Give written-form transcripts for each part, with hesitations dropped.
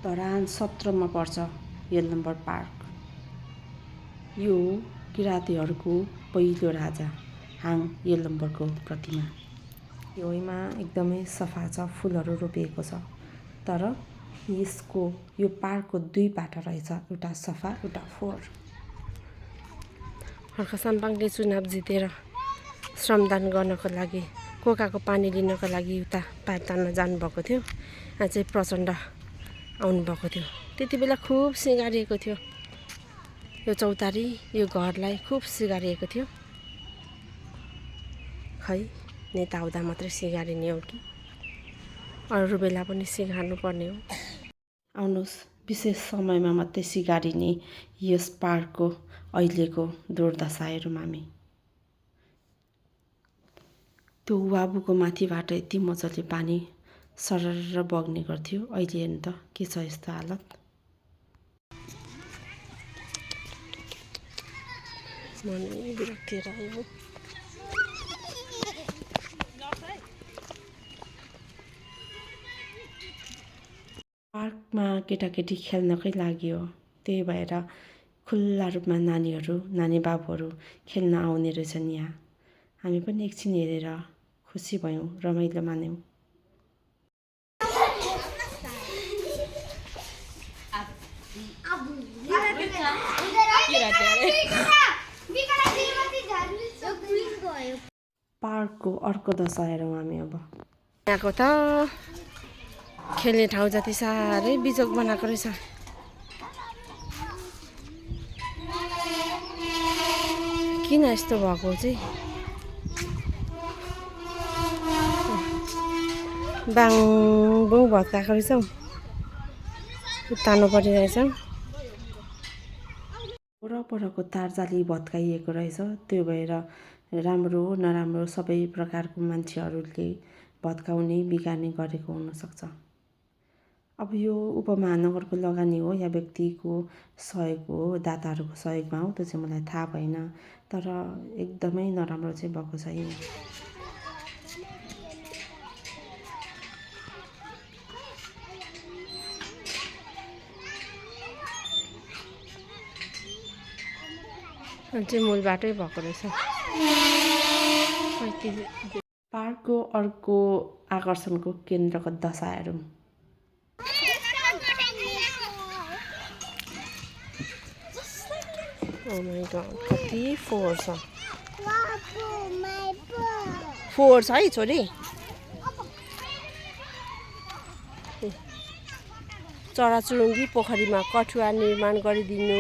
धरान 17 मा पर्छ यलम्बर पार्क। यो किराँतीहरूको पहिलो राजा हाङ यलम्बरको प्रतिमा। छेउमा एकदमै सफा छ, फुलहरू रोपिएको छ। तर यो पार्कको 2 बाटो रहेछ, एउटा सफा एउटा फोहोर। हर्क साम्पाङले चुनाव जितेर श्रमदान गर्नको लागि, कोकाको पानी लिनको लागि उता पाइप तान्न जानुभएको थियो। यहाँ चाहिँ प्रचण्ड आउनुभएको थियो। त्यति बेला खुब सिँगारिएको थियो यो चौतारी, यो घरलाई खुब सिँगारिएको थियो। खै नेता आउँदा मात्रै सिँगारिने हो कि अरू बेला पनि सिँगार्नु पर्ने हो? आउनुहोस्, विशेष समयमा मात्रै सिँगारिने यस पार्कको अहिलेको दुर्दशा हेरौँ हामी। त्यो वाबुको माथिबाट यति मजाले पानी सरर बग्ने गर्थ्यो, अहिले हेर्नु त के छ यस्तो हालत। मन विरक्ति लाग्यो। पार्कमा केटाकेटी खेल्नकै लागि हो, त्यही भएर खुल्ला रूपमा नानी बाबुहरू खेल्न आउने रहेछन् यहाँ। हामी पनि एकछिन हेरेर खुसी भयौँ, रमाइलो मान्यौँ। पार्कको अर्को दशा हेरौँ हामी अब। यहाँको त खेल्ने ठाउँ जति साह्रै बिजोग बनाएको रहेछ। किन यस्तो भएको चाहिँ? बाङबुङ भत्काएको रहेछ हौ, तान्नु परिरहेछ। परको तारजाली भत्काइएको रहेछ, त्यो भएर राम्रो नराम्रो सबै प्रकारको मान्छेहरूले भत्काउने बिगार्ने गरेको हुनसक्छ। अब यो उपमहानगरको लगानी हो या व्यक्तिको सहयोग हो, दाताहरूको सहयोगमा हो, त्यो चाहिँ मलाई थाहा भएन। तर एकदमै नराम्रो चाहिँ भएको छ यो। चाहिँ मूल बाटै भएको रहेछ। पार्कको अर्को आकर्षणको केन्द्रको दशा हेरौँ। Oh my God, कति फोहोर छ। फोहोर छ है छोरी। चराचुरुङ्गी पोखरीमा कठुवा निर्माण गरिदिनु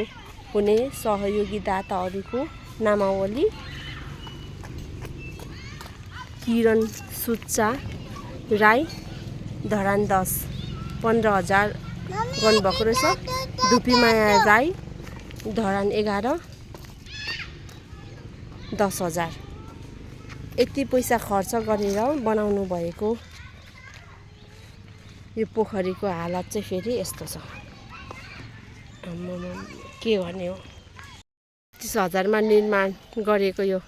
हुने सहयोगी दाताहरूको नामावली। किरण सुच्चा राई धरान 10 15,000 गर्नुभएको रहेछ। धुपीमाया राई धरान 11 10,000। यति पैसा खर्च गरेर बनाउनु भएको यो पोखरीको हालत चाहिँ फेरि यस्तो छ। के गर्ने हो? 30,000मा निर्माण गरेको यो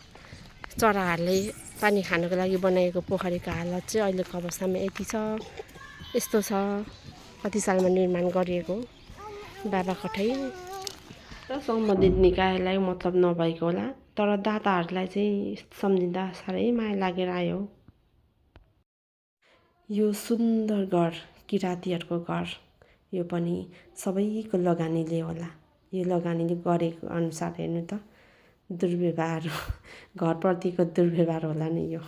चराहरूले पानी खानको लागि बनाएको पोखरीको हालत चाहिँ अहिलेको अवस्थामा यति छ, यस्तो छ। कति सालमा निर्माण गरिएको बाबा कठै त सम्बन्धित निकायलाई मतलब नभएको होला, तर दाताहरूलाई चाहिँ सम्झिँदा साह्रै माया लागेर आयो। यो सुन्दर घर किराँतीहरूको घर, यो पनि सबैको लगानीले होला। यो लगानीले गरेको अनुसार हेर्नु त दुर्व्यवहार, घरप्रतिको दुर्व्यवहार होला नि यो।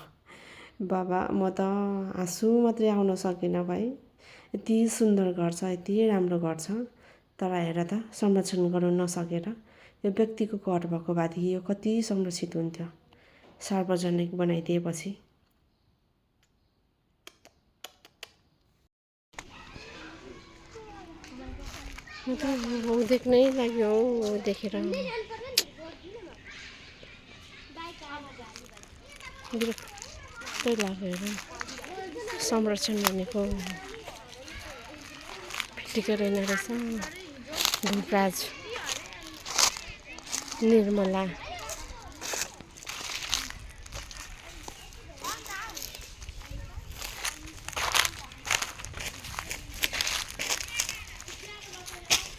बाबा म त आँसु मात्रै आउन सकेन भाइ। यति सुन्दर घर छ, यति राम्रो घर छ, तर हेर त संरक्षण गर्न नसकेर यो व्यक्तिको घर भएको भएदेखि यो कति संरक्षित हुन्थ्यो। सार्वजनिक बनाइदिएपछि देख्नै लाग्यो देखेर। विरक्तै लाग्यो। संरक्षण भनेको फिटिकै रहेन रहेछ। धुपराज निर्मला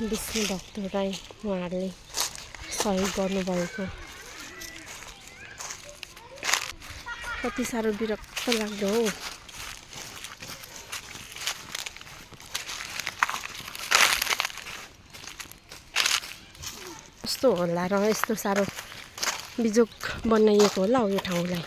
विष्णु भक्तलाई उहाँहरूले सहयोग गर्नुभएको कति साह्रो विरक्त लाग्दो हो। कस्तो होला र यस्तो साह्रो बिजोग बनाइएको होला हो यो ठाउँलाई।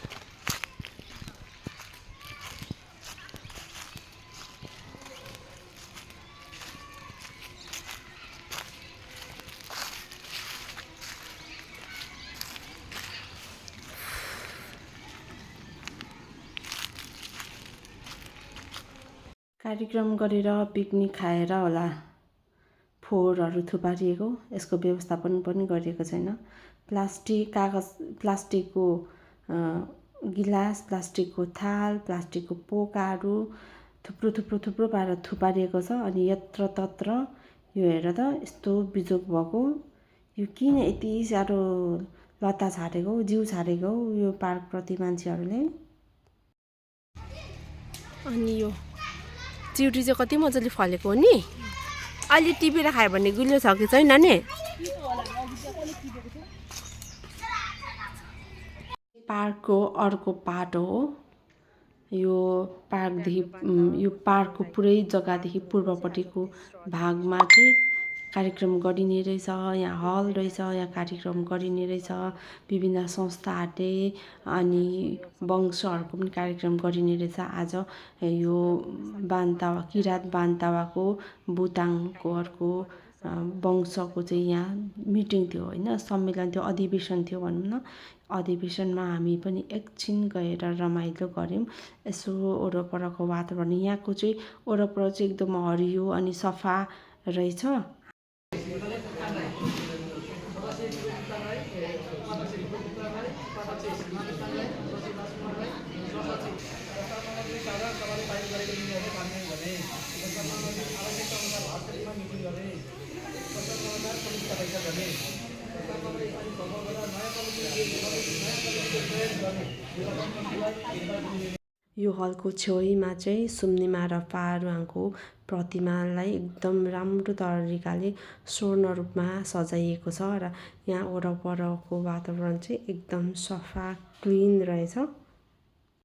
कार्यक्रम गरेर पिकनिक खाएर होला फोहोरहरू थुपारिएको, यसको व्यवस्थापन पनि गरिएको छैन। प्लास्टिकको गिलास, प्लास्टिकको थाल, प्लास्टिकको पोकाहरू थुप्रो पारेर थुपारिएको छ। अनि यत्रतत्र यो हेर त यस्तो बिजोग भएको, यो किन यति साह्रो लत्ता छाडेको, जिउ छाडेको यो पार्कप्रति मान्छेहरूले। अनि यो चिउरी चाहिँ कति मजाले फलेको हो नि। अहिले टिपेर खायो भने गुलियो छ कि छैन नि। पार्कको अर्को पाटो हो यो। यो पार्कको पुरै जग्गादेखि पूर्वपट्टिको भागमा चाहिँ कार्यक्रम गरिने रहेछ। यहाँ हल रहेछ, यहाँ कार्यक्रम गरिने रहेछ। विभिन्न संस्थाहरूले अनि वंशहरूको पनि कार्यक्रम गरिने रहेछ। आज यो किराँत बान्तावाको बुताङको अर्को वंशको चाहिँ यहाँ मिटिङ थियो होइन, सम्मेलन थियो, अधिवेशन थियो भनौँ न। अधिवेशनमा हामी पनि एकछिन गएर रमाइलो गऱ्यौँ। यसो वरपरको वातावरण, यहाँको चाहिँ वरपर चाहिँ एकदम हरियो अनि सफा रहेछ। यो हलको छेउमा चाहिँ सुम्निमा र पारुहाङको प्रतिमालाई एकदम राम्रो तरिकाले स्वर्ण रूपमा सजाइएको छ र यहाँ वरपरको वातावरण चाहिँ एकदम सफा क्लिन रहेछ।